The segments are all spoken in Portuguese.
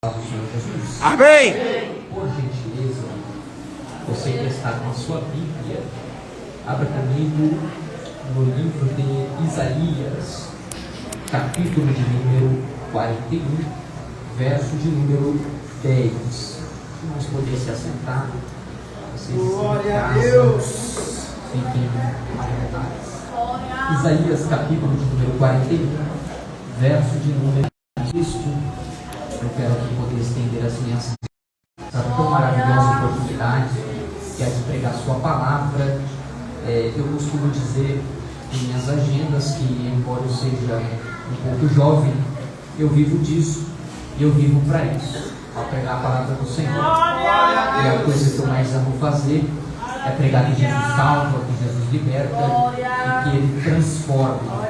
do Senhor Jesus. Amém. Por gentileza, você que está com a sua Bíblia, abra comigo no livro de Isaías, capítulo de número 41, verso de número 10. Vamos poder se assentar. Vocês Glória a Deus. Fiquem à vontade. Isaías, capítulo de número 41, verso de número 10. Eu quero aqui poder estender as minhas essa tão maravilhosa oportunidade que é de pregar sua palavra. Eu costumo dizer em minhas agendas que, embora eu seja um pouco jovem, eu vivo disso e eu vivo para isso, para pregar a palavra do Senhor. E a coisa que eu mais amo fazer é pregar que Jesus salva, que Jesus liberta e que Ele transforma.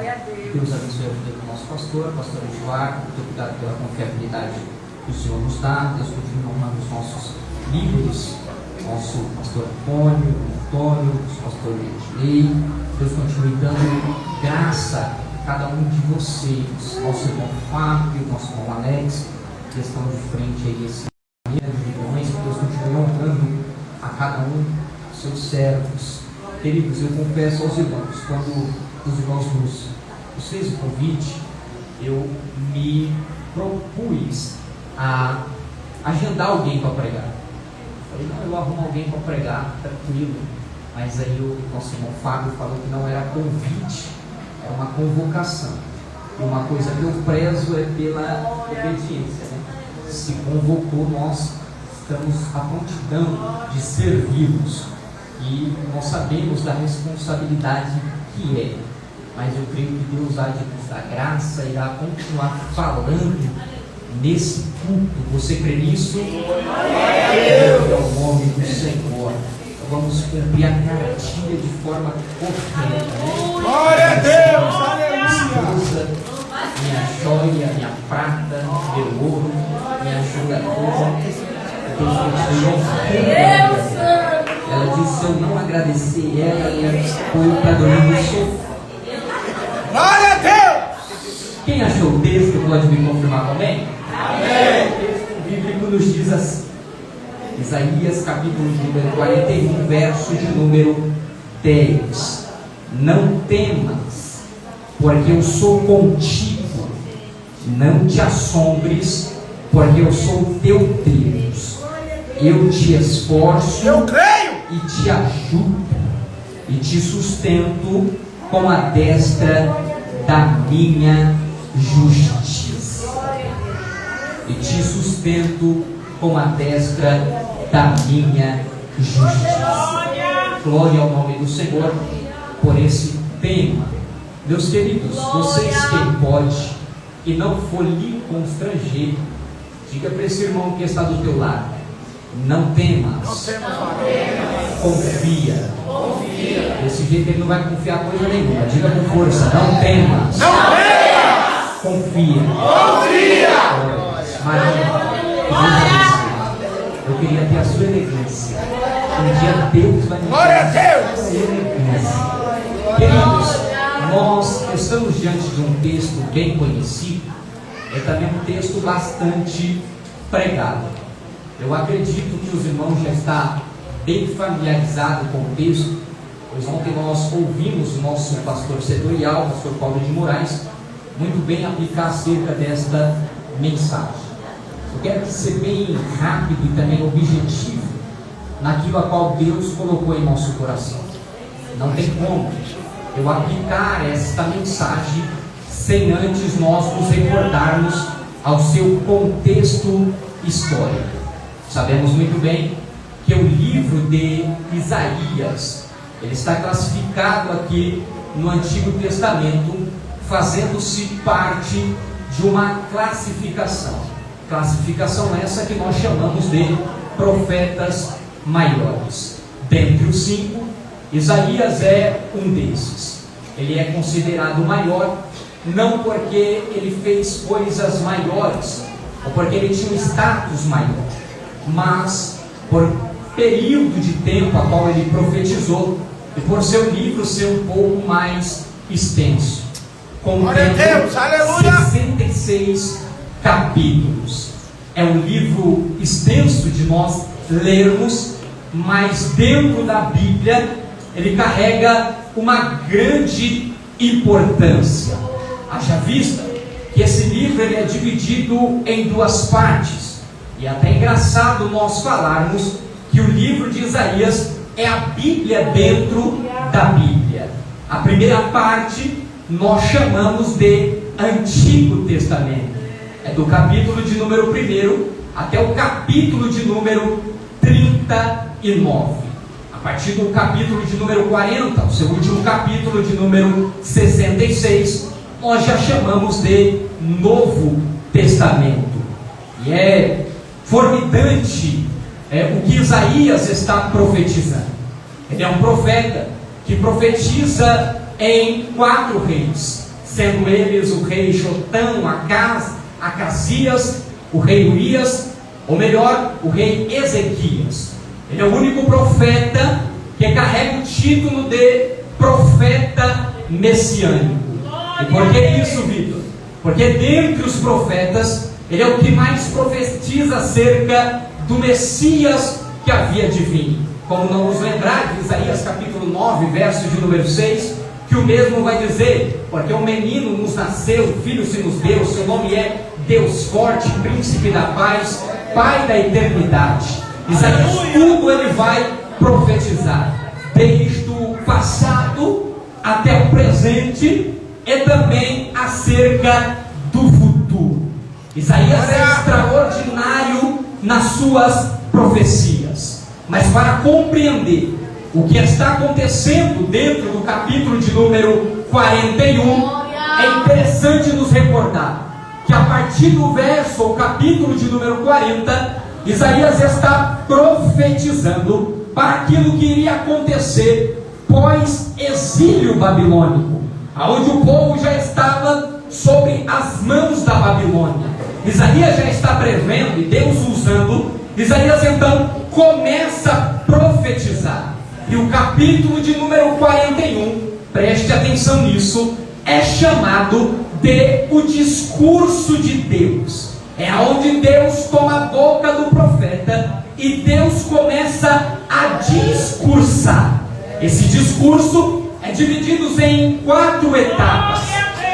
Deus abençoe a vida do nosso pastor Eduardo, muito obrigado pela confiabilidade que o Senhor nos dá. Deus continue honrando os nossos líderes, nosso pastor Antônio, nosso pastor Ednei. Deus continue dando graça a cada um de vocês, nosso irmão Fábio, nosso irmão Alex, que estão de frente aí esse dia de irmãos. Que Deus continue honrando a cada um dos seus servos. Queridos, eu confesso aos irmãos, quando os irmãos nos fez o convite, eu me propus a agendar alguém para pregar. Falei, não, eu arrumo alguém para pregar, tranquilo. Mas aí o nosso irmão Fábio falou que não era convite, era uma convocação. E uma coisa que eu prezo é pela obediência, né? Se convocou, nós estamos à prontidão de servi-los. E nós sabemos da responsabilidade que é. Mas eu creio que Deus há de nos dar graça e irá continuar falando nesse culto. Você crê nisso? É o nome do Senhor. Então vamos cumprir a cartilha de forma correta, né? Glória a Deus! Aleluia! Minha joia, minha prata, meu ouro, minha jogadora. Deus continua honrando. Ela disse: se eu não agradecer ela, foi para dormir no sofá. Glória a Deus! Quem achou o texto pode me confirmar também? Amém! O texto bíblico nos diz assim: Isaías capítulo de número 41, verso de número 10. Não temas, porque eu sou contigo. Não te assombres, porque eu sou teu Deus. Eu te esforço, eu creio, e te ajudo, e te sustento com a destra da minha justiça. E te sustento com a destra da minha justiça. Glória ao nome do Senhor por esse tema. Meus queridos, vocês quem pode e não for lhe constranger, diga para esse irmão que está do teu lado: não temas, confia. Desse jeito ele não vai confiar coisa nenhuma. Diga com força: não temas, confia. Maria, eu queria ter a sua elegância. Um dia Deus vai me dar a sua elegância. Queridos, nós estamos diante de um texto bem conhecido. É também um texto bastante pregado. Eu acredito que os irmãos já estão bem familiarizados com o texto, pois ontem nós ouvimos o nosso pastor setorial, o pastor Paulo de Moraes, muito bem aplicar acerca desta mensagem. Eu quero ser bem rápido e também objetivo naquilo a qual Deus colocou em nosso coração. Não tem como eu aplicar esta mensagem sem antes nós nos recordarmos ao seu contexto histórico. Sabemos muito bem que o livro de Isaías, ele está classificado aqui no Antigo Testamento, fazendo-se parte de uma classificação. Classificação essa que nós chamamos de profetas maiores. Dentre os 5, Isaías é um desses. Ele é considerado maior, não porque ele fez coisas maiores, ou porque ele tinha um status maior, mas por período de tempo a qual ele profetizou e por seu livro ser um pouco mais extenso, contendo 66 capítulos. é um livro extenso de nós lermos, mas dentro da Bíblia ele carrega uma grande importância. Haja vista que esse livro ele é dividido em duas partes, e é até engraçado nós falarmos que o livro de Isaías é a Bíblia dentro da Bíblia. A primeira parte nós chamamos de Antigo Testamento, é do capítulo de número 1 até o capítulo de número 39. A partir do capítulo de número 40, o seu último capítulo de número 66, nós já chamamos de Novo Testamento. E é formidante o que Isaías está profetizando. Ele é um profeta que profetiza em 4 reis, sendo eles o rei Jotão, Acasias, o rei Urias, ou melhor, o rei Ezequias. Ele é o único profeta que carrega o título de profeta messiânico. E por que isso, Vitor? Porque dentre os profetas, ele é o que mais profetiza acerca do Messias que havia de vir. Como não nos lembrar de Isaías capítulo 9, verso de número 6, que o mesmo vai dizer: porque um menino nos nasceu, um filho se nos deu, seu nome é Deus forte, príncipe da paz, Pai da eternidade. Isaías tudo ele vai profetizar, desde o passado até o presente, e também acerca do futuro. Isaías é extraordinário nas suas profecias, mas para compreender o que está acontecendo dentro do capítulo de número 41, é interessante nos recordar que a partir do verso, ou capítulo de número 40, Isaías está profetizando para aquilo que iria acontecer pós-exílio babilônico, onde o povo já estava sobre as mãos da Babilônia. Isaías já está prevendo, e Deus usando, Isaías então começa a profetizar. E o capítulo de número 41, preste atenção nisso, é chamado de o discurso de Deus. É onde Deus toma a boca do profeta e Deus começa a discursar. Esse discurso é dividido em 4 etapas.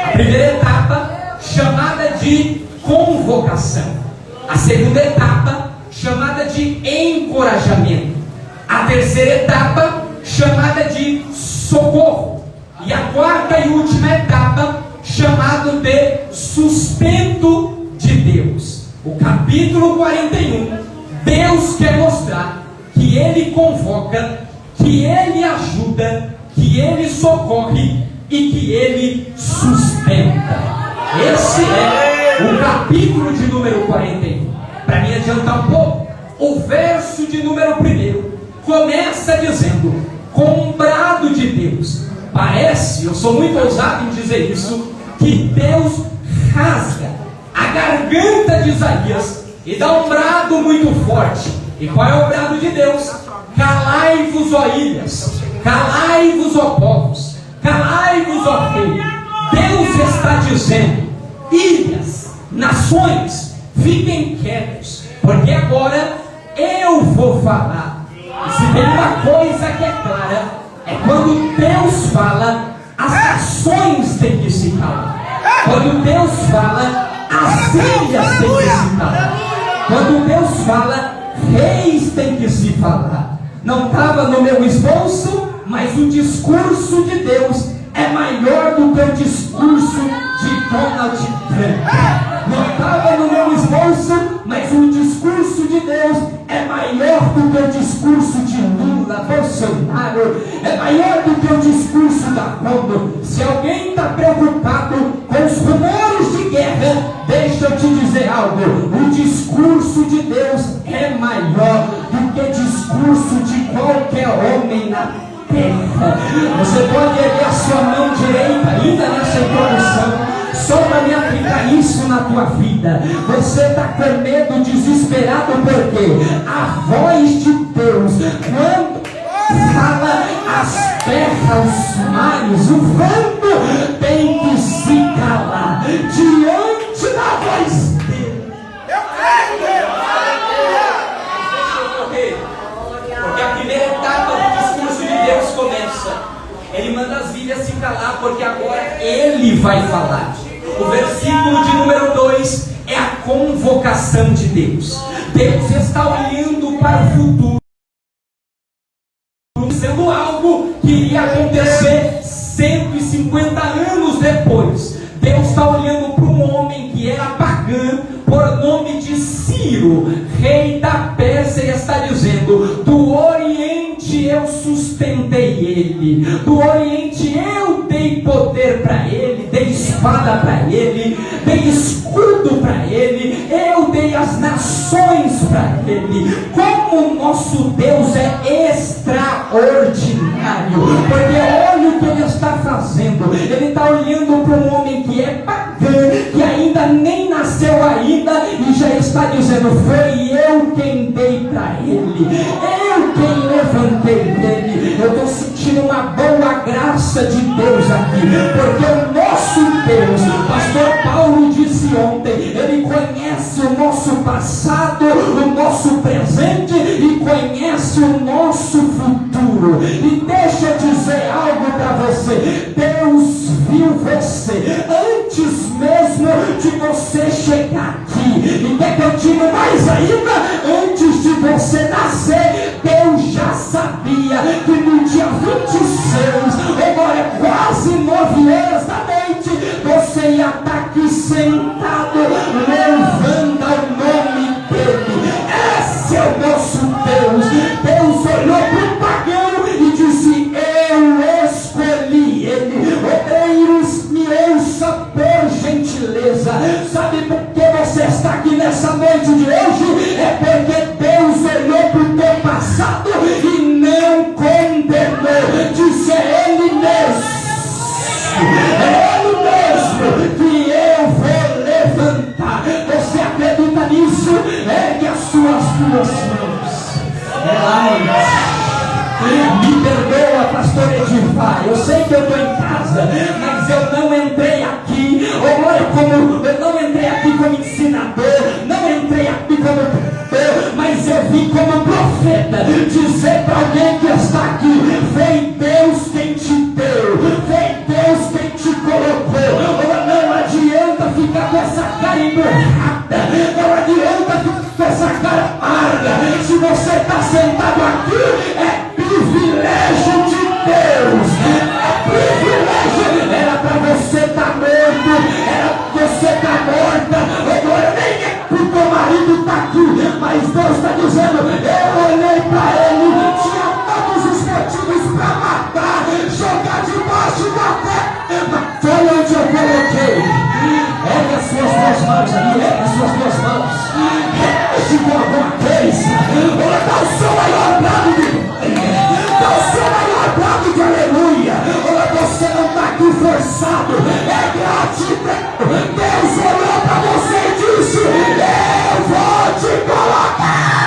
A primeira etapa, chamada de convocação. A segunda etapa, chamada de encorajamento. A terceira etapa, chamada de socorro. E a quarta e última etapa, chamada de sustento de Deus. O capítulo 41, Deus quer mostrar que Ele convoca, que Ele ajuda, que Ele socorre e que Ele sustenta. Esse é o capítulo de número 41. Para me adiantar um pouco, o verso de número 1 começa dizendo: com um brado de Deus. Parece, eu sou muito ousado em dizer isso, que Deus rasga a garganta de Isaías e dá um brado muito forte. E qual é o brado de Deus? Calai-vos, ó ilhas, calai-vos, ó povos, calai-vos, ó rei. Deus está dizendo: ilhas, nações, fiquem quietos, porque agora eu vou falar. E se tem uma coisa que é clara, é quando Deus fala, as nações têm que se calar. Quando Deus fala, as ilhas têm que se calar. Quando Deus fala, reis têm que se falar. Não estava no meu esboço, mas o discurso de Deus é maior do que o discurso de Donald Trump. Não estava no meu esboço, mas o discurso de Deus é maior do que o discurso de Lula, Bolsonaro, é maior do que o discurso da ONU. Se alguém está preocupado com os rumores de guerra, deixa eu te dizer algo: o discurso de Deus é maior do que o discurso de qualquer homem na terra. Você pode erguer a sua mão direita ainda nessa introdução, só para me aplicar isso na tua vida. Você está com medo, desesperado, porque a voz de Deus, quando fala, as terras, os mares, o vento tem que se calar diante da voz dele. Eu creio. vai falar. O versículo de número 2 é a convocação de Deus. Deus está olhando para o futuro, sendo algo que iria acontecer 150 anos depois. Deus está olhando para um homem que era pagão, por nome de Ciro, rei da Pérsia, e está dizendo: do Oriente eu sustentei ele, do Oriente eu dei poder para ele, dei espada para ele, dei escudo para ele, eu dei as nações para ele. Como o nosso Deus é extraordinário, porque olha o que ele está fazendo. Ele está olhando para um homem que é pagão, que ainda nem nasceu ainda, e já está dizendo: foi eu quem dei para ele, eu quem levantei ele. Eu estou sentindo uma boa graça de Deus aqui, porque o nosso Deus, pastor Paulo disse ontem, ele conhece o nosso passado, o nosso presente e conhece o nosso futuro. E deixa eu dizer algo para você: Deus viu você antes mesmo de você chegar aqui. E quer que eu diga mais ainda? Antes de você nascer, Deus já sabia que no dia 26, agora quase 9 horas da noite, você ia estar aqui sentado, louvando ao nome dele. Esse é o nosso Deus. Deus olhou para o pagão e disse: eu escolhi ele. Obreiros, me ouça por gentileza. Sabe por que você está aqui nessa noite de hoje? É porque Deus olhou para o teu passado e não condenou. Disse: é ele mesmo, que eu vou levantar. Você acredita nisso? Ergue as suas duas mãos. Me perdoa, pastor Edivar, eu sei que eu estou em casa, mas eu não entrei aqui, olha como eu não entrei aqui como ensinador, não entrei aqui como pastor, mas eu vim como profeta, dizer para alguém que está aqui: foi Deus quem te deu, foi Deus quem te colocou. Não adianta ficar com essa cara emburrada, não adianta ficar com essa cara amarga. Se você está sentado aqui, é privilégio de Deus, é privilégio. Era para você estar morto, era para você estar morta. Agora nem é que o teu marido está aqui, mas Deus está dizendo: eu olhei para ele, tinha todos os motivos para matar, jogar debaixo da terra, mas foi onde eu coloquei. Ergue as suas duas mãos aí, ergue as suas duas mãos, mexe com alguma coisa, olha, dá o seu maior brado de dá o seu maior brado de aleluia. Olha, você não está aqui forçado, é gratidão. Deus olhou para você e disse: eu vou te colocar.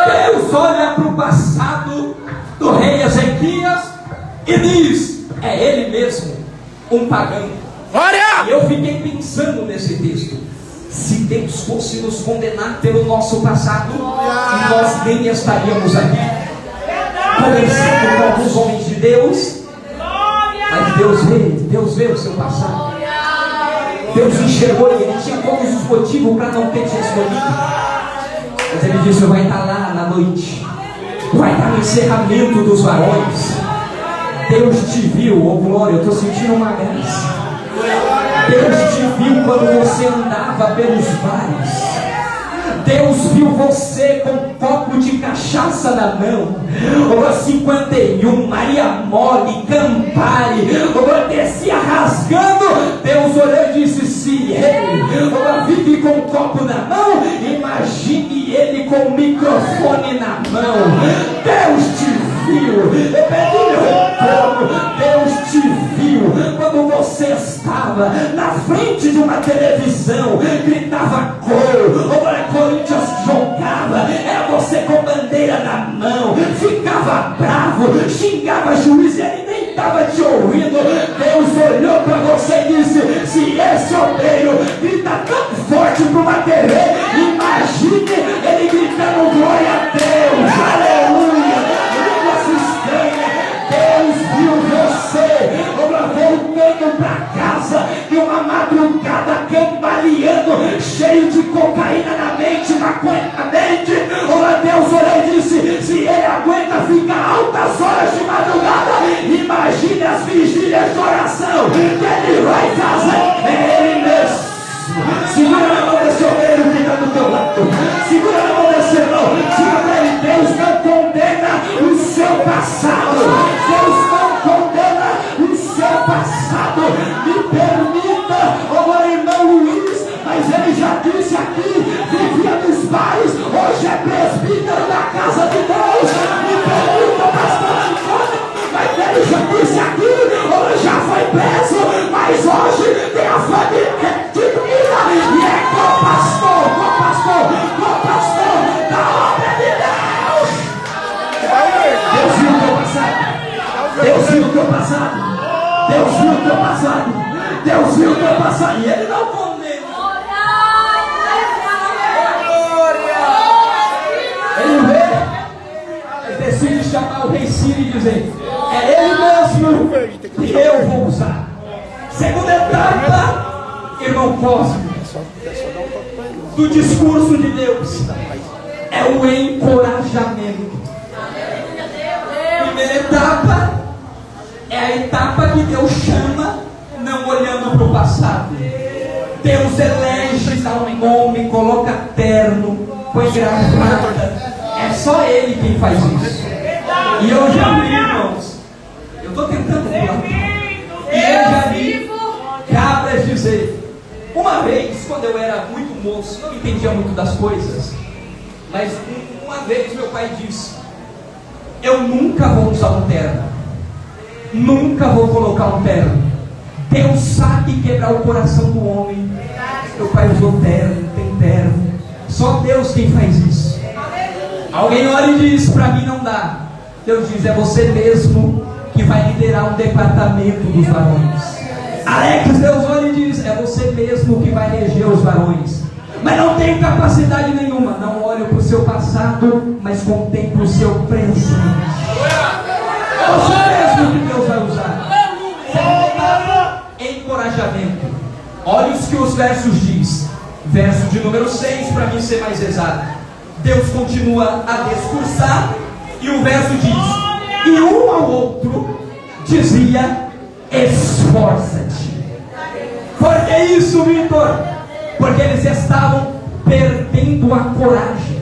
Deus olha para o passado do rei Ezequias e diz: é ele mesmo, um pagão. E eu fiquei pensando nesse texto: se Deus fosse nos condenar pelo nosso passado, nós nem estaríamos aqui conversando com alguns homens de Deus. Mas Deus vê o seu passado. Deus enxergou e ele tinha todos os motivos para não ter te escolhido. Mas ele disse: vai estar lá na noite, vai estar no encerramento dos varões. Deus te viu, oh glória, eu estou sentindo uma graça. Deus te viu quando você andava pelos bares. Deus viu você com um copo de cachaça na mão. Ou 51, Maria Mole, Campari, ou descia rasgando. Deus olhou e disse: se ele vive com um copo na mão, imagine ele com o microfone na mão. Deus te viu. Eu pedi meu retorno. Deus te viu quando você estava na frente de uma televisão, gritava gol, ou Corinthians jogava, era você com bandeira na mão, ficava bravo, xingava juiz e ele nem estava te ouvindo. Deus olhou para você e disse: se esse obreiro grita tão forte para uma TV, imagine ele gritando glória a Deus, aleluia, línguas estranhas. Deus viu você voltando para casa de uma madrugada, cambaleando, cheio de cocaína na mente, maconha na mente. Deus olhou e disse: se ele aguenta ficar altas horas de madrugada, imagine as vigílias de oração que ele vai fazer. É ele mesmo. Segura na mão desse obreiro que está do teu lado. Segura na mão desse irmão. Diga para ele: Deus não condena o seu passado. Deus não condena o seu passado. Me permita, irmão Luiz, mas ele já disse aqui, vivia nos bares, hoje é presbítero da casa de Deus. Me permita, pastor Antônio, mas ele já disse aqui, hoje já foi preso, mas hoje tem a família redimida e é co-pastor da obra de Deus. Deus viu o teu passado. Deus viu o teu passado. Deus viu o teu passado. Deus viu o teu passado. E ele não condena. Ele vê, ele decide chamar o rei Sírio e dizer: é ele mesmo que eu vou usar. Segunda etapa, irmão Cosme, do discurso de Deus, é o encorajamento. Primeira etapa é a etapa que Deus chama, não olhando para o passado. Deus elege, dá um nome, coloca terno, põe gravata. É só Ele quem faz isso. E eu já vi, irmãos, eu estou tentando falar, e eu já vi cabras dizer. Uma vez, quando eu era muito moço, não entendia muito das coisas, mas uma vez meu pai disse: eu nunca vou usar um terno, nunca vou colocar um terno. Deus sabe quebrar o coração do homem. Meu pai usou terno, tem terno. Só Deus quem faz isso. Alguém olha e diz: para mim não dá. Deus diz: é você mesmo que vai liderar um departamento dos varões. Alex, Deus olha e diz: é você mesmo que vai reger os varões. Mas não tenho capacidade nenhuma. Não olho para o seu passado, mas contemplo o seu presente. É você mesmo que Deus vai usar. Encorajamento. Olha os que os versos diz. Verso de número 6, para mim ser mais exato. Deus continua a discursar e o verso diz: e um ao outro dizia: esforça-te. Por que isso, Vitor? Porque eles estavam perdendo a coragem.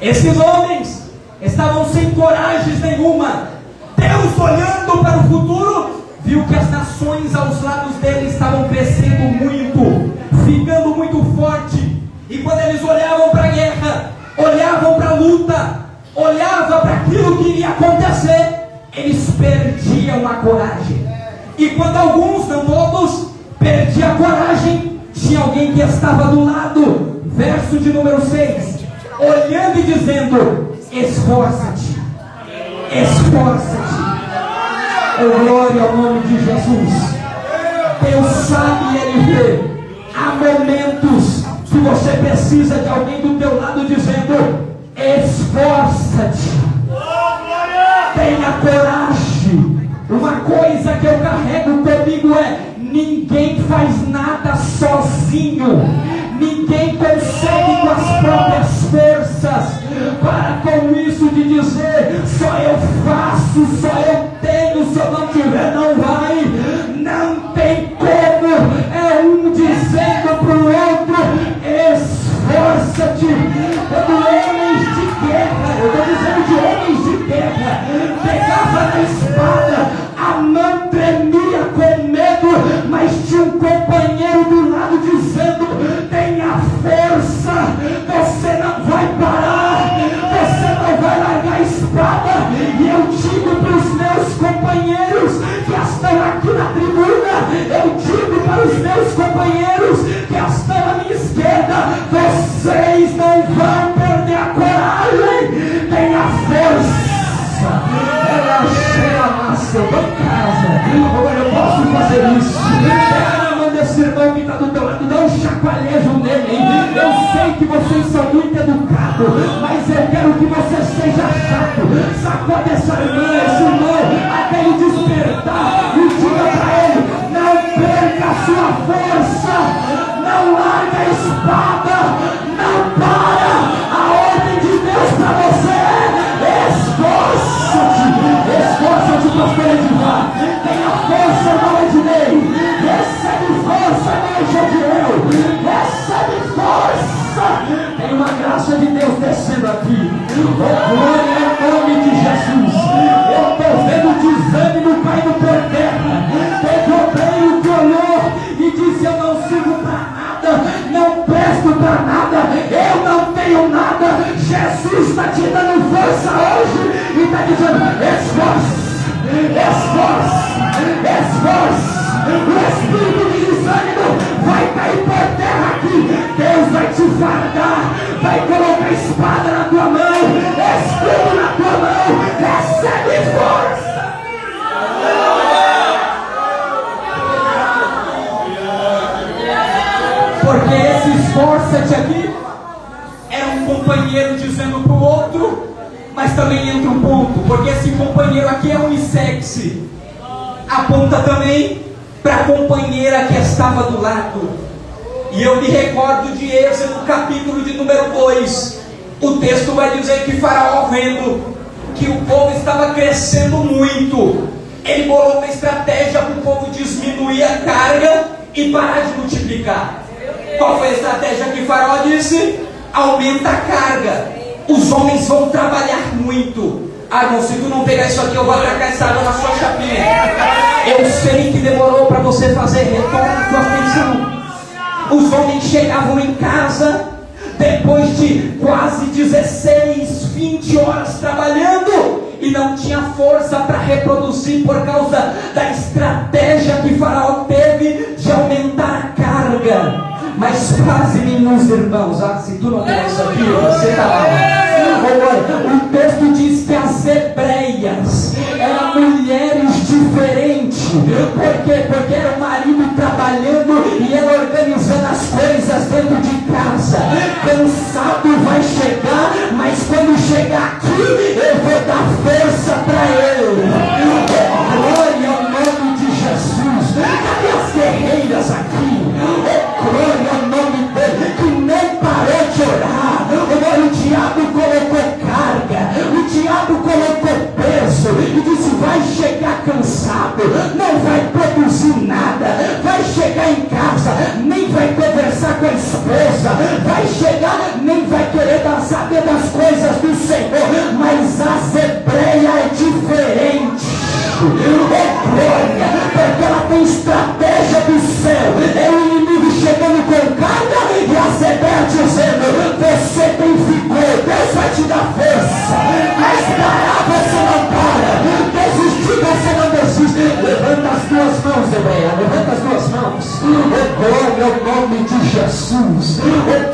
Esses homens estavam sem coragem nenhuma. Deus, olhando para o futuro, viu que as nações aos lados dele estavam crescendo muito, ficando muito forte. E quando eles olhavam para a guerra, olhavam para a luta, olhavam para aquilo que iria acontecer, eles perdiam a coragem. E quando alguns, não todos, perdiam a coragem, tinha alguém que estava do lado, verso de número 6, olhando e dizendo: esforça-te, esforça-te. Oh, glória ao nome de Jesus. Deus sabe e Ele vê. Há momentos que você precisa de alguém do teu lado dizendo: esforça-te, tenha coragem. Uma coisa que eu carrego comigo é: ninguém faz nada sozinho. Ninguém consegue com as próprias forças. Para com isso de dizer: só eu faço, só eu tenho, se eu não tiver não vai. Não tem como. É um dizendo para o outro: esforça-te. Quando homens de guerra, eu estou dizendo de homens de guerra, pegava na espada, a mão tremia com medo, mas tinha um companheiro do lado dizendo: tenha força, você não vai parar, você não vai largar a espada. E eu digo para os meus companheiros que estão aqui na tribuna, eu digo para os meus companheiros que estão à minha esquerda: vocês não vão perder a coragem, tenha força. Ela cheira a massa, eu vou em casa. Agora eu posso fazer isso. Pega na mão desse irmão que está do teu lado, dá um chacoalhejo nele. Eu sei que vocês são muito educados, mas eu quero que você seja chato. Sacode essa irmã, esse irmão, até ele despertar e diga para ele: não perca a sua força, não larga a espada, não para. A ordem de Deus para você é esforça-te, pastor Edivar. Tenha força, irmão Ednei. Recebe força, irmão Jadiel. Recebe força. Tem uma graça de Deus descendo aqui. Oh, glória ao nome de Jesus. Eu estou vendo desânimo caindo por terra. Teve obreiro que olhou e disse: eu não sirvo para nada, não presto para nada, eu não tenho nada. Jesus está te dando força hoje e está dizendo: esforce. O espírito de desânimo vai cair por terra aqui. Deus vai te fardar, vai colocar espada na tua mão, escudo na tua mão. Recebe força. Porque esse esforça-te aqui era um companheiro dizendo para o outro, mas também entra um ponto, porque esse companheiro aqui é unissex, aponta também para a companheira que estava do lado. E eu me recordo de Êxodo, capítulo de número 2, o texto vai dizer que Faraó, vendo que o povo estava crescendo muito, ele bolou uma estratégia para o povo diminuir a carga e parar de multiplicar. Qual foi a estratégia que Faraó disse? Aumenta a carga, os homens vão trabalhar muito. Ah, irmão, se tu não pegar isso aqui, eu vou atacar essa água na sua chapinha. Eu sei que demorou para você fazer, retorna a tua atenção. Os homens chegavam em casa depois de quase 16, 20 horas trabalhando e não tinha força para reproduzir por causa da estratégia que Faraó teve de aumentar a carga. Mas quase, meus irmãos, se tu não quer isso aqui, você está lá. O texto diz que as hebreias eram mulheres diferentes. Por quê? Porque era o marido trabalhando e ela organizando as coisas dentro de casa. Cansado vai chegar, mas quando chegar aqui, eu vou dar força para ele. Glória ao nome de Jesus. Cadê as guerreiras aqui? Glória ao nome dele, que nem parou de orar. O diabo colocou carga, o diabo colocou peso e disse: vai chegar cansado, não vai produzir nada, vai chegar em casa, nem vai conversar com a esposa, vai chegar, nem vai querer saber das coisas do Senhor. Mas as hebreias é diferente. Glória, porque ela tem estratégia do céu. É o inimigo chegando com carga e a hebreias dizendo: você tem vigor, Deus vai te dar força. Mas parar você não para, desistir você não desiste. Levanta as duas mãos, hebreia, levanta as duas mãos. Glória ao nome de Jesus,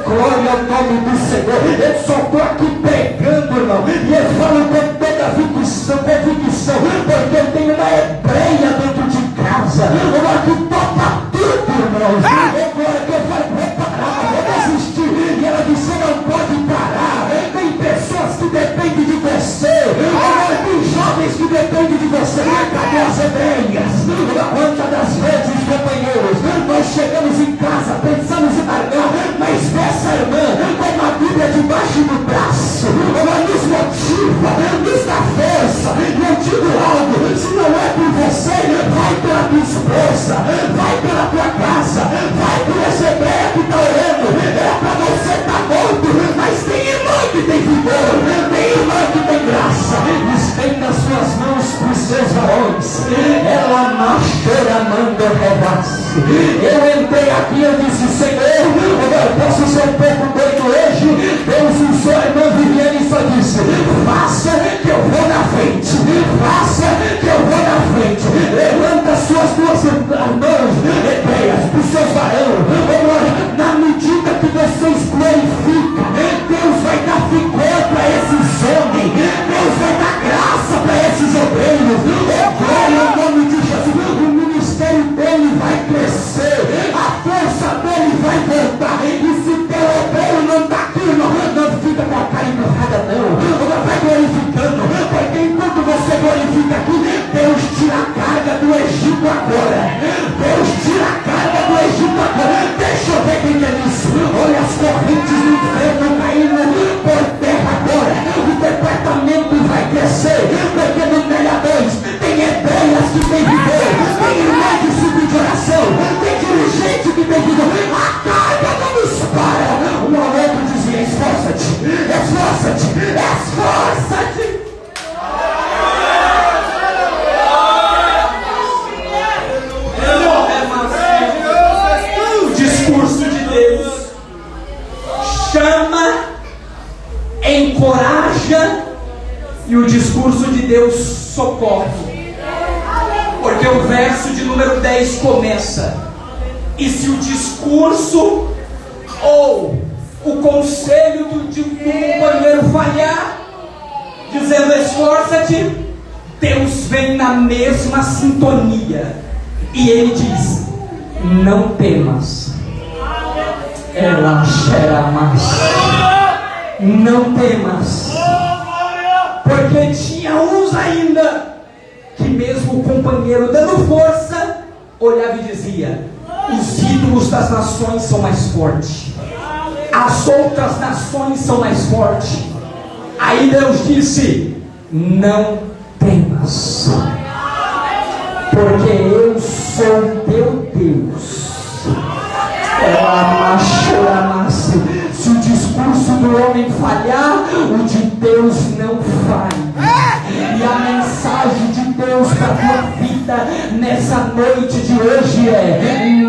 glória ao nome do Senhor. Eu só estou aqui pregando, irmão, e eu falo com toda convicção, porque eu tenho uma hebreia dentro de casa, uma que topa tudo, irmãos. Agora que eu falei: vou parar, vou desistir, e ela disse: não pode parar. Tem pessoas que dependem de você, tem jovens que dependem de você. Cadê as hebreias? Quantas das vezes, companheiros, nós chegamos em casa, pensamos em largar, mas essa irmã com uma Bíblia debaixo do braço, ela nos motiva, nos dá força. E eu digo algo: se não é por você, vai pela tua esposa, vai pela tua casa, vai por essa hebreia que está orando. É para você estar morto, mas tem irmã que tem vigor, tem irmã que tem graça. Estenda as suas mãos para os seus varões. Ela machorando rebasse. Eu entrei aqui e eu disse: Senhor, eu posso ser um pouco doido hoje. Deus usou a irmã Viviane e só disse: faça que eu vou na frente, faça que eu vou na frente. Levanta as suas duas mãos, hebreias, para os seus varões. Na medida que vocês glorificam, Deus vai dar vigor para esses homens, Deus vai dar graça para esses obreiros. Glória ao nome de Jesus. Egito agora. Deus tira a carga do Egito agora. Deixa eu ver quem é isso. Olha as correntes do inferno caindo por terra agora. O departamento vai crescer, porque no 62 tem hebreias que tem vigor, tem irmão de subir de oração, tem dirigente que tem vigor. A carga não dispara. Um momento dizia: esforça-te, esforça-te, esforça-te. O discurso de Deus chama, encoraja, e o discurso de Deus socorre. Porque o verso de número 10 começa: e se o discurso ou o conselho de um companheiro falhar, dizendo esforça-te, Deus vem na mesma sintonia e ele diz: não temas. Ela cheira mais. Não temas. Porque tinha uns ainda que mesmo o companheiro dando força, olhava e dizia: os ídolos das nações são mais fortes, as outras nações são mais fortes. Aí Deus disse: não temas, porque eu sou teu Deus. Se o discurso do homem falhar, o de Deus não falha. E a mensagem de Deus para a tua vida nessa noite de hoje é: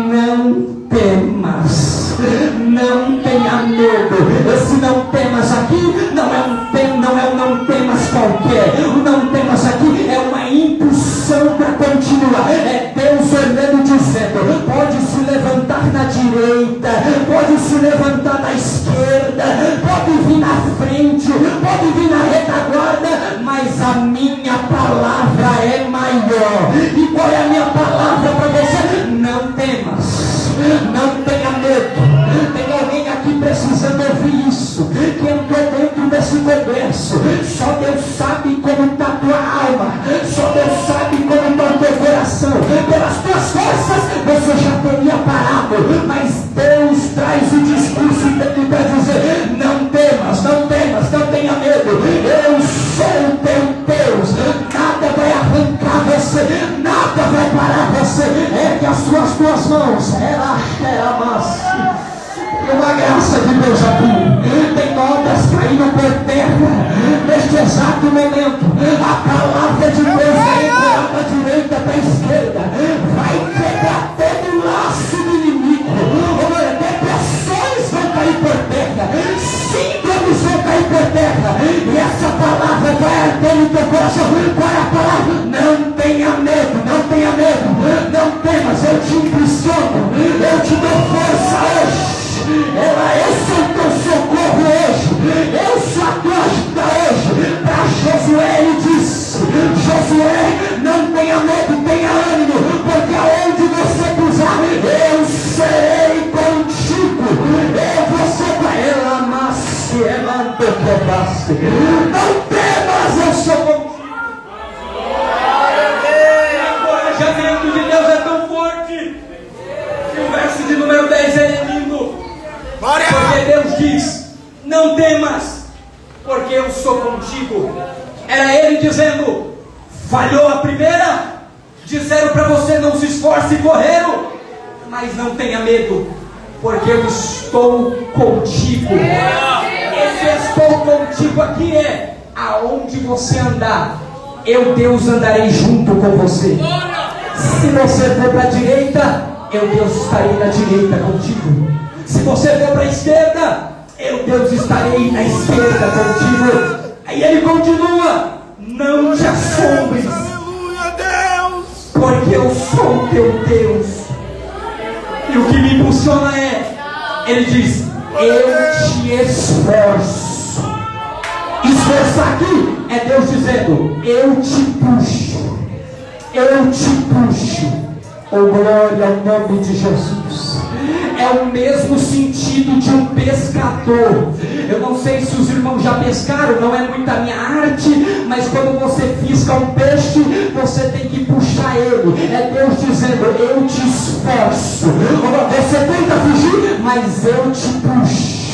não temas, não tenha medo. Esse não temas aqui não é um não temas qualquer. O não temas aqui é uma impulsão para continuar. É Deus olhando e dizendo: pode se levantar na direita, pode se levantar na esquerda, pode vir na frente, pode vir na retaguarda, mas a minha palavra é maior. E qual é a minha palavra para você? Não temas, não tenha medo. Tem alguém aqui precisando ouvir isso, que entrou dentro desse congresso. Só Deus sabe como está a tua alma, só Deus sabe como está o teu coração. Pelas tuas forças você já teria parado, mas Deus traz o discurso para dizer: não temas, não temas, não tenha medo. Eu sou o teu Deus. Nada vai arrancar você, nada vai parar você. Ergue as suas duas mãos. Ela é massa. Uma graça de Deus aqui. Tem notas caindo por terra neste exato momento. A palavra de Deus vai entrar da direita para a esquerda, vai pegar todo o laço do inimigo. Depressões vão cair por terra, síndromes vão cair por terra, e essa palavra vai arder no teu coração. Qual é a palavra? Não tenha medo, não tenha medo, não temas. Eu te impressiono, eu te dou força hoje. Eu sou o teu socorro hoje, eu sou a tua ajuda hoje. Para Josué ele disse: Josué, não tenha medo, tenha ânimo, porque aonde você cruzar, eu serei contigo. Você vai não temas, eu sou contigo. O encorajamento de Deus é tão forte que o verso de número 10 é lindo. Porque Deus diz: não temas, porque eu sou contigo. Era ele dizendo: falhou a primeira, disseram para você não se esforce e correram, mas não tenha medo, porque eu estou contigo. Esse estou contigo aqui é: aonde você andar, eu, Deus, andarei junto com você. Se você for para a direita, eu, Deus, estarei na direita contigo. Se você for para a esquerda, eu, Deus, estarei na esquerda contigo. Aí ele continua: não te assombres, porque eu sou o teu Deus. E o que me impulsiona é, ele diz: eu te esforço. Esforçar aqui é Deus dizendo: eu te puxo, eu te puxo. Oh, glória ao nome de Jesus. É o mesmo sentido de um pescador Eu não sei se os irmãos já pescaram, não é muito a minha arte, mas quando você fisca um peixe, você tem que puxar ele. É Deus dizendo: eu te esforço. Você tenta fugir, mas eu te puxo.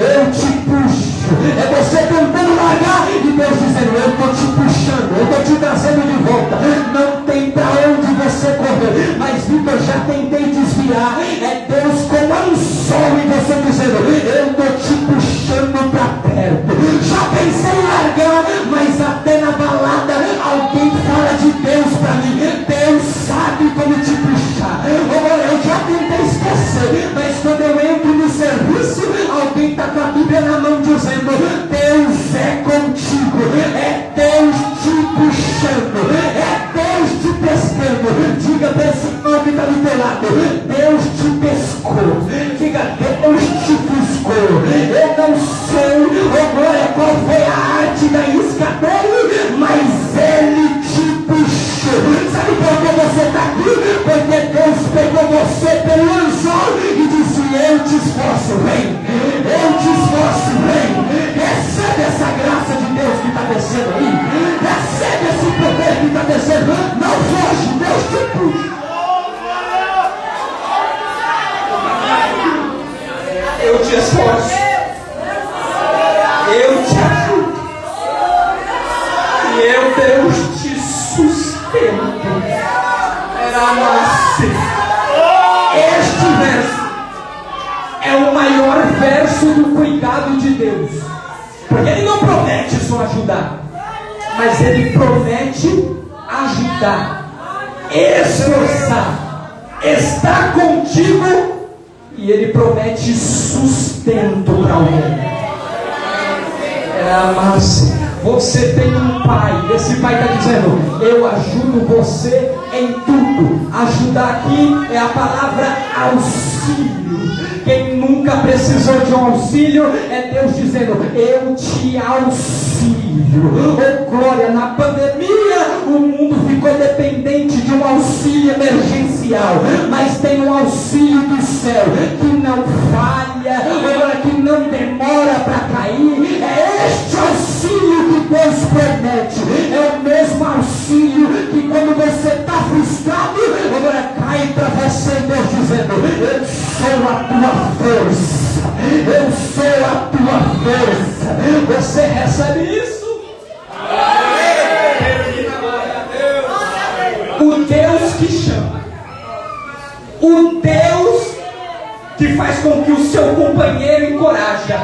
Eu te puxo. É você tentando largar e Deus dizendo: eu estou te puxando, eu estou te trazendo de volta. Não tem para onde você correr. Mas Vitor, já tentei desviar. É Deus com um sol e você dizendo: eu estou te puxando para perto. Já pensei em largar, mas até na balada alguém fala de Deus para mim. Deus sabe como te puxar. Eu já tentei esquecer, mas quando eu entro no serviço, alguém está com a Bíblia na mão dizendo: Deus é contigo, é Deus te puxando, é Deus te pescando. Diga para esse irmão que está do teu lado: Deus te pescou. Diga: Deus te pescou. Eu não sei, glória, qual foi a arte da isca dele, mas ele te puxou. Sabe por que você está aqui? Porque Deus pegou você pelo anzol e disse: eu te esforço, vem. Eu te esforço, vem. Recebe essa graça de Deus que está descendo aí. Recebe esse poder que está descendo. Não foge, Deus te puxa. Eu te esforço. Eu te ajudo. E eu, Deus, te sustento. Era nascer. Este verso é o maior verso do cuidado de Deus, porque Ele não promete só ajudar, mas Ele promete ajudar, esforçar, estar contigo, e Ele promete sustento para alguém. Você tem um pai, esse pai está dizendo: eu ajudo você em tudo. Ajudar aqui é a palavra auxílio. Quem nunca precisou de um auxílio é Deus dizendo: eu te auxilio. Oh glória, na pandemia o mundo ficou dependente de um auxílio emergencial, mas tem um auxílio do céu que não falha, que não demora para cair. É este auxílio que Deus promete. É o mesmo auxílio que quando você está frustrado, agora cai para você, Deus dizendo: eu sou a tua força, eu sou a tua força. Você recebe isso? O Deus que chama, o Deus que faz com que o seu companheiro encoraja,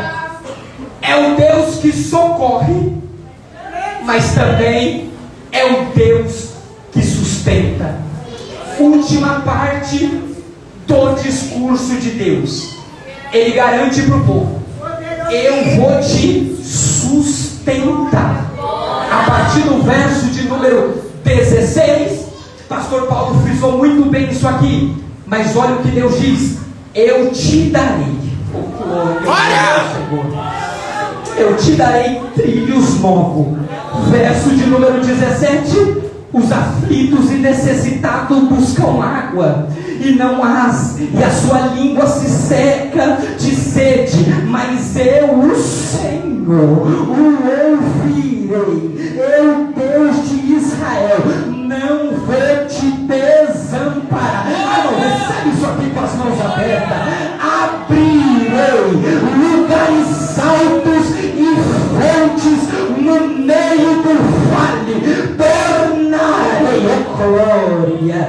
é o Deus que socorre, mas também é o Deus que sustenta. Última parte do discurso de Deus. Ele garante para o povo: eu vou te sustentar. A partir do verso de número 16, pastor Paulo frisou muito bem isso aqui, mas olha o que Deus diz: eu te darei. Eu te darei trilhos novos. Verso de número 17: os aflitos e necessitados buscam água, e não as, e a sua língua se seca de sede, mas eu, o Senhor, o ouvirei. Eu, Deus de Israel, não vou te desamparar. Não, recebe isso aqui com as mãos abertas. Abrirei lugares altos e fontes no meio do vale. Tornarei, glória,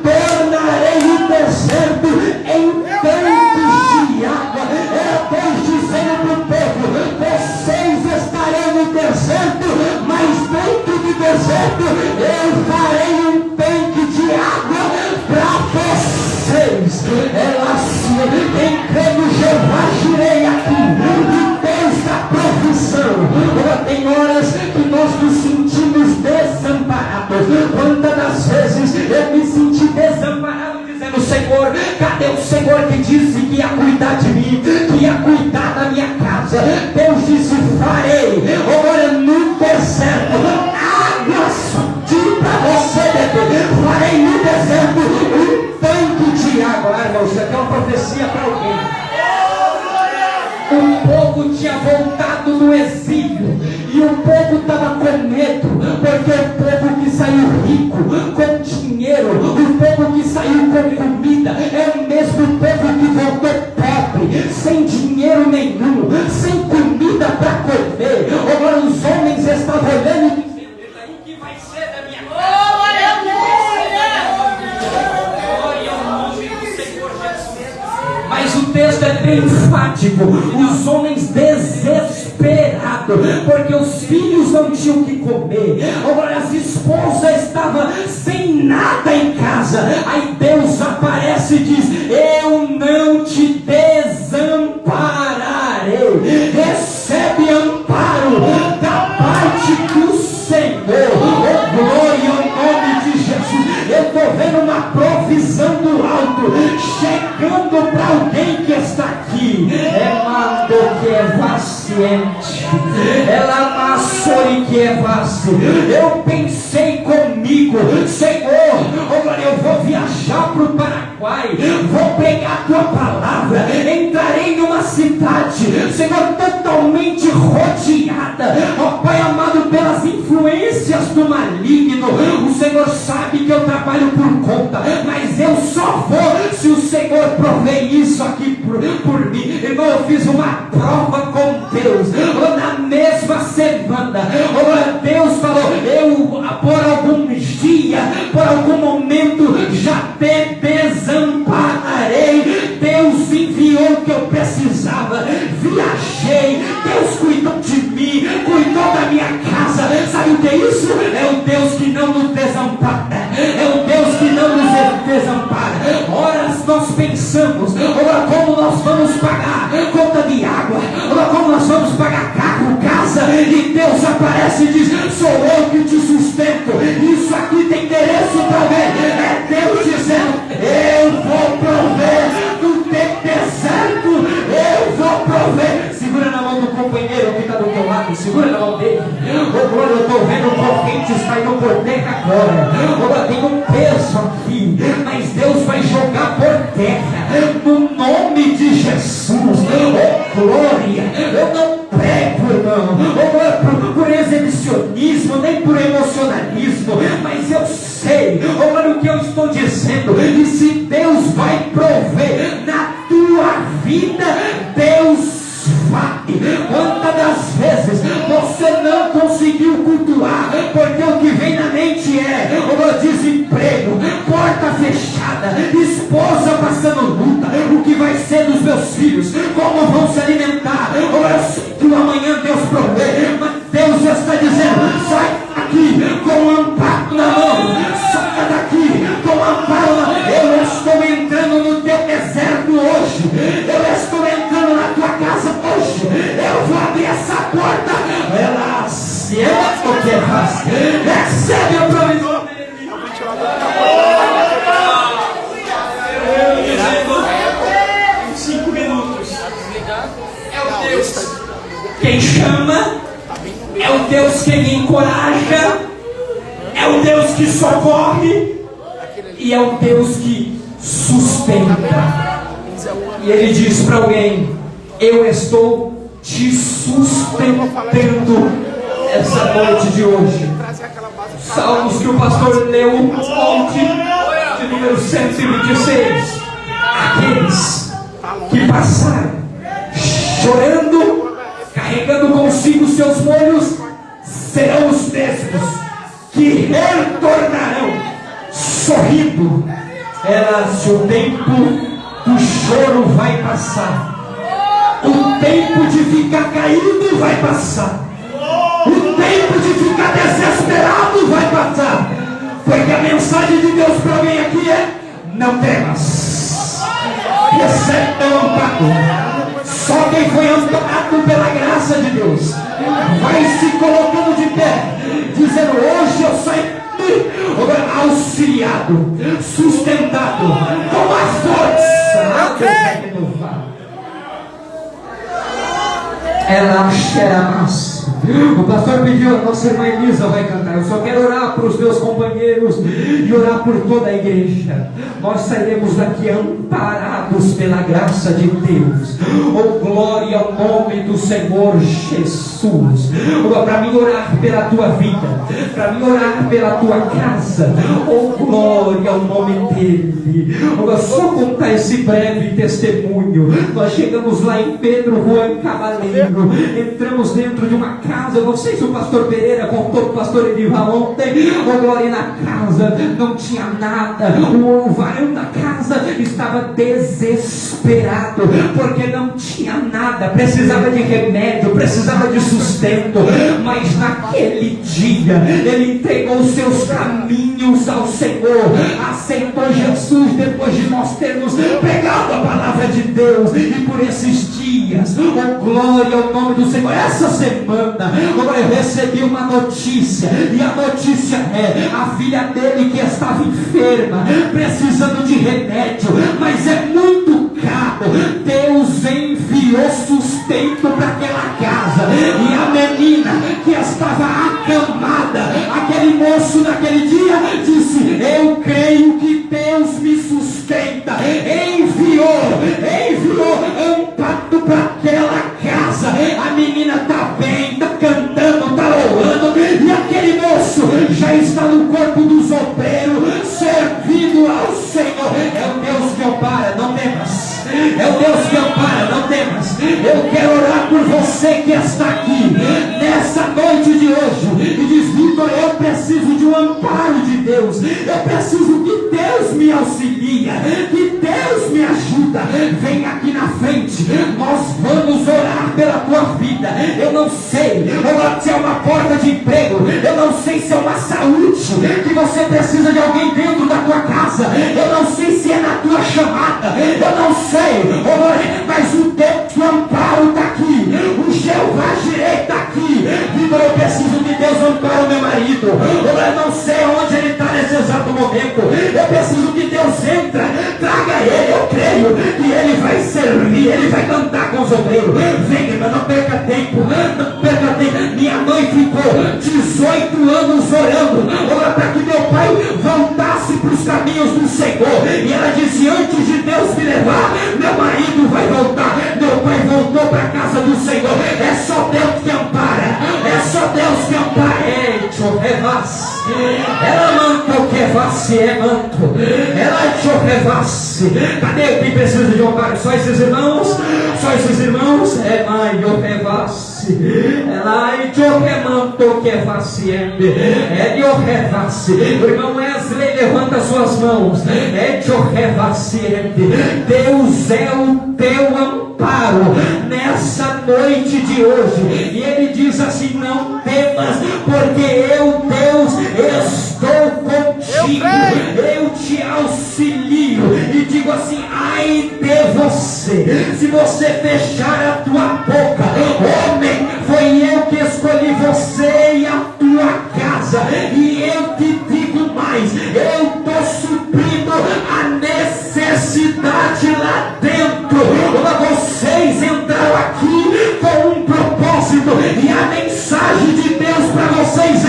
tornarei o deserto em tanques de água. É Deus dizendo para o povo: vocês estarão no deserto, mas dentro do deserto eu farei um tanque de água para vocês. Ela assim, em crendo Jeová girei aqui, e Deus da provisão. Tem horas que nós nos sentimos desamparados. Quantas das vezes eu me senti desamparado, dizendo: Senhor, cadê o Senhor que disse que ia cuidar de mim, que ia cuidar da minha casa? Deus disse: farei. Agora no deserto águas para você beber. Farei no deserto um tanque de água. Irmão, isso aqui é uma profecia para alguém. O povo tinha voltado do exílio, e o povo estava com medo, porque o povo que saiu rico, com dinheiro, o povo que saiu com comida, é o mesmo povo que voltou pobre, sem dinheiro nenhum, sem comida para comer. Agora os homens estavam olhando e dizendo: o que vai ser da minha casa? Mas o texto é bem enfático. Os homens desesperados, porque os filhos não tinham o que comer. Agora as esposas estavam sem nada em casa. Aí Deus aparece e diz: eu não te desampararei. Recebe amparo da parte do Senhor. Oh, glória ao nome de Jesus. Eu estou vendo uma provisão do alto chegando para alguém que está aqui. É mando que é vaciante, ela amassou que é vazio. Eu pensei comigo: Senhor, agora eu vou viajar para o Paraguai, vou pregar a tua palavra, entrarei numa cidade, Senhor, totalmente rodeada, ó Pai amado, pelas influências do maligno. O Senhor sabe que eu trabalho por conta, mas eu só vou se o Senhor prover isso aqui por mim. Irmão, eu fiz uma prova com Deus. Na mesma semana, Deus falou: eu por alguns dias, por algum momento, já te desampararei. Deus enviou o que eu precisava, viajei, Deus cuidou de mim, cuidou da minha casa. Sabe o que é isso? É o Deus que não nos desampara, é o Deus que não nos desampara. Horas nós pensamos: agora como nós vamos pagar conta de água, agora como nós vamos pagar carro, casa, e Deus aparece e diz: sou eu que te sustento. Isso aqui tem interesse para ver. É Deus dizendo: eu vou prover no tempo deserto, eu vou prover. Segura na mão do companheiro que está do teu lado, segura na mão dele. Oh glória, eu estou vendo correntes caindo por terra agora. Agora tem um peso aqui, mas Deus vai jogar por terra, no nome de Jesus. Oh glória, eu não prego, irmão, por exibicionismo, nem por emocionalismo, mas eu sei, olha o que eu estou dizendo. E se Deus vai prover na tua vida, Deus vai. Quantas das vezes você não conseguiu cultuar, porque o que vem na mente é desemprego, porta fechada, esposa passando luta, o que vai ser dos meus filhos, como vão se alimentar. Eu sei que amanhã Deus provê, mas Deus já está dizendo: sai daqui com um amparo na mão, sai daqui com um amparo na mão. Eu estou entrando no teu deserto hoje, eu estou entrando na tua casa hoje, eu vou abrir essa porta. Ela se é o que faz, recebe a provisão. Em 5 minutos. É o Deus quem chama, é o Deus quem encoraja, é o Deus que socorre e é o Deus que sustenta. E ele diz para alguém: eu estou te sustentando essa noite de hoje. Salmos que o pastor leu ontem, de número 126. Aqueles que passaram chorando, carregando consigo seus molhos, serão os mesmos que retornarão sorrindo. Se o tempo do choro vai passar, o tempo de ficar caído vai passar, o tempo de ficar desesperado vai passar, porque a mensagem de Deus para alguém aqui é: não temas, recebe teu amparo. Só quem foi amparado pela graça de Deus vai se colocando de pé, dizendo: hoje eu saio auxiliado, sustentado, com a força. Ela cheira mais. O pastor pediu, a nossa irmã Elisa vai cantar. Eu só quero orar para os meus companheiros e orar por toda a igreja. Nós sairemos daqui amparados pela graça de Deus. Oh, glória ao nome do Senhor Jesus. Para mim orar pela tua vida, para mim orar pela tua casa. Oh, glória ao nome dele. Só contar esse breve testemunho. Nós chegamos lá em Pedro Juan Cavaleiro, entramos dentro de uma casa. Eu não sei se o pastor Pereira contou para o pastor Edivar ontem. Oh, glória, na casa não tinha nada. O varão da casa estava desesperado, porque não tinha nada, precisava de remédio, precisava de sustento. Mas naquele dia ele entregou os seus caminhos ao Senhor, aceitou Jesus depois de nós termos pregado a palavra de Deus. E por esses dias, oh, glória ao nome do Senhor, essa semana eu recebi uma notícia, e a notícia é a filha dele que estava enferma, precisando de remédio, mas é muito caro. Deus enviou sustento para aquela casa, e a menina que estava acamada, aquele moço naquele dia disse: eu creio que Deus me sustenta. Enviou amparo para aquela casa. A menina está bem, está cantando, está orando, e aquele moço já está no corpo dos obreiros, servindo ao Senhor. É o Deus que ampara, não temas. É o Deus que ampara, não temas. Eu quero orar por você que está aqui nessa noite de hoje e diz: Vitor, eu preciso de um amparo de Deus, eu preciso que Deus me auxilia, que Deus me ajuda. Vem aqui na frente, nós vamos orar pela tua vida. Eu não sei se é uma porta de emprego, eu não sei se é uma saúde que você precisa de alguém dentro da tua casa, eu não sei se é na tua chamada, eu não sei, mas o Deus do amparo está aqui, o Jeová Jireh está aqui. Vitor, eu preciso que Deus ampare o meu marido, eu não sei onde ele está nesse exato momento, eu preciso que Deus entra, traga ele. Eu creio que ele vai servir, ele vai cantar com os obreiros. Vem, irmão, não perca tempo, não perca tempo. Minha mãe ficou 18 anos orando para que meu pai voltasse para os caminhos do Senhor, e ela disse: antes de Deus me levar, meu marido vai voltar. Meu pai voltou para a casa do Senhor. É só Deus que ampara, é só Deus que ampara. Ela manto que vasse, é manto, ela chorevasse. Cadê quem precisa de amparo? Só esses irmãos, só esses irmãos. É mãe, eu revasse, ela choremanto que vasse, é de revasse. O irmão Wesley, levanta suas mãos. É de revasse. Deus é o teu amparo nessa noite de hoje, e ele diz assim: não temas, porque eu, Deus, estou contigo, eu te auxilio. E digo assim: ai de você, se você fechar a tua boca, homem, foi eu que escolhi você e a tua casa, e eu te digo mais, eu estou suprindo a necessidade lá dentro. Vocês entraram aqui com um propósito, e a mensagem de Deus para vocês é: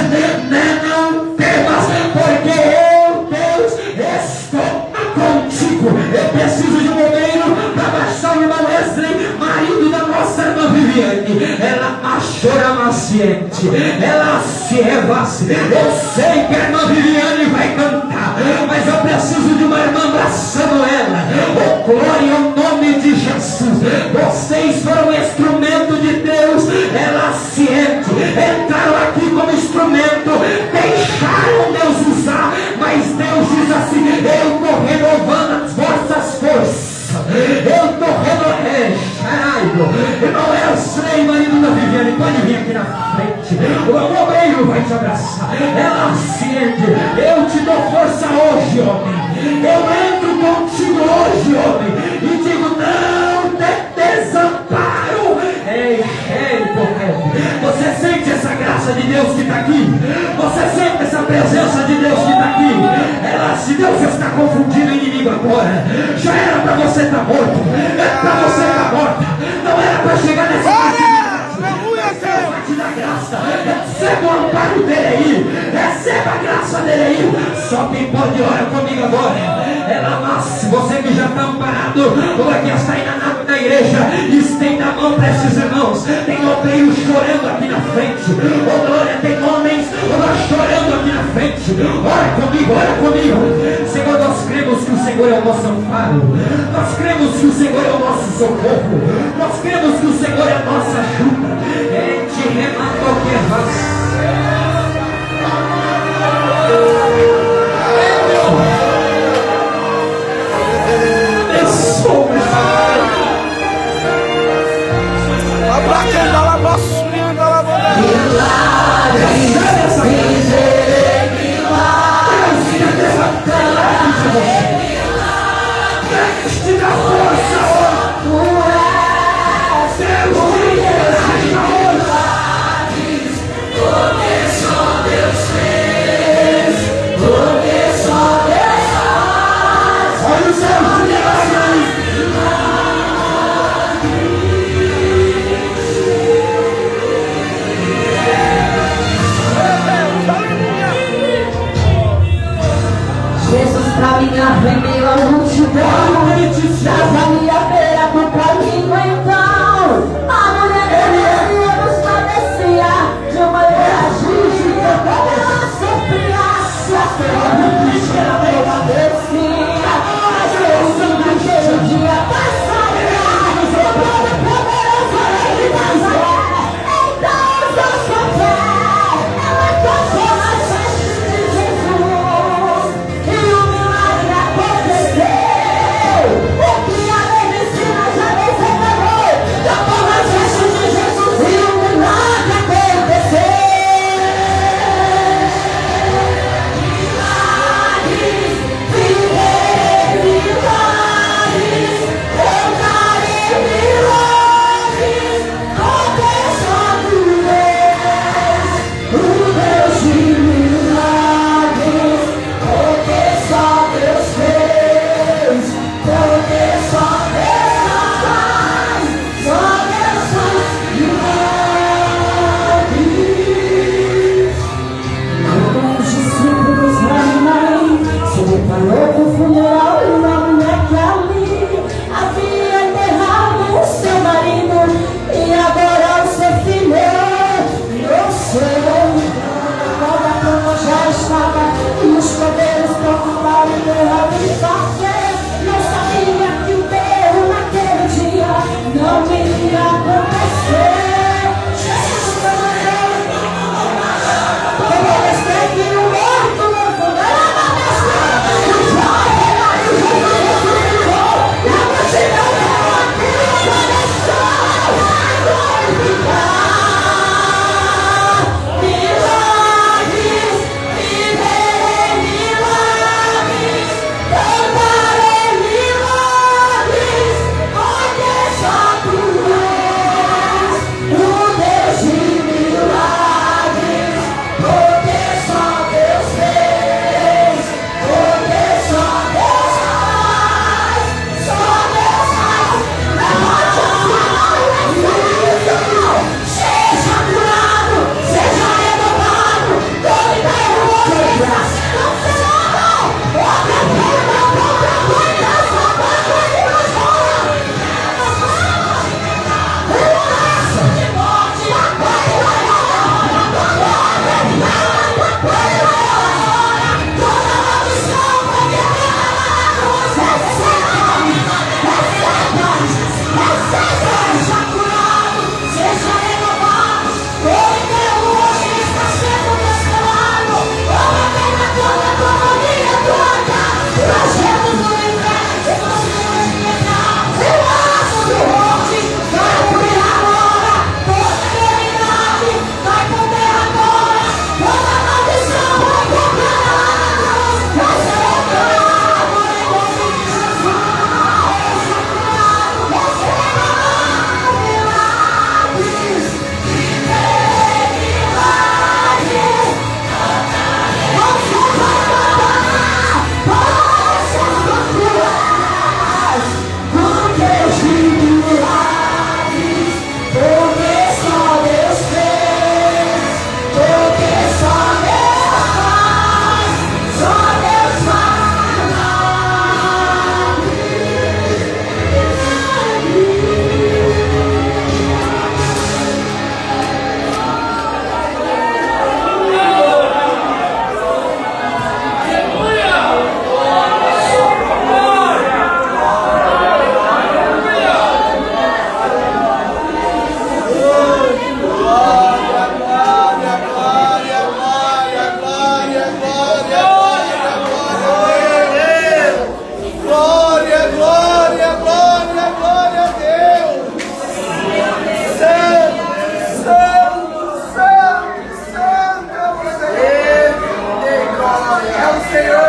não temas, porque eu, Deus, estou contigo. Eu preciso de um obreiro para baixar o irmão Wesley, marido da nossa irmã Viviane. Ela machora maciente, ela se revasse. Eu sei que a irmã Viviane vai cantar, mas eu preciso de uma irmã abraçando ela. Oh, glória ao nome de Jesus. Vocês foram instrumento de Deus. Ela ciente, entraram aqui como instrumento, deixaram Deus usar, mas Deus diz assim: eu estou renovando as vossas forças, eu estou renovando. Irmão Wesley, marido da Viviane, pode vir aqui na frente, o obreiro vai te abraçar. Ela ciente, eu te dou força hoje, homem, eu entro contigo hoje, homem, e digo: não te desamparo. Ei, você sente essa graça de Deus que está aqui? Você sente essa presença de Deus que está aqui? Se Deus está confundindo o inimigo agora, já era para você estar morto, é para você estar morta, não era para chegar nessa parte da graça. Receba o amparo dele aí. Receba a graça dele aí. Só quem pode orar comigo agora. Ela, mas você que já está amparado, ou aqui está aí na igreja, estenda a mão para esses irmãos. Tem obreiros chorando aqui na frente. Oh glória, tem homens chorando aqui na frente. Ora comigo, ora comigo. Senhor, nós cremos que o Senhor é o nosso amparo. Nós cremos que o Senhor é o nosso socorro. Nós cremos que o Senhor é a nossa ajuda. Te rematou que é pra mim arremeu a multidão, estava ali à beira do caminho então. A mulher nos padecia de uma hemorragia, ela sofria, sofria, ela padecia. Mas Jesus naquele dia passaria, o todo poderoso rei de Nazaré. Então os nossos pés, ela tocou nas vestes de Jesus. O que a lei Senhor.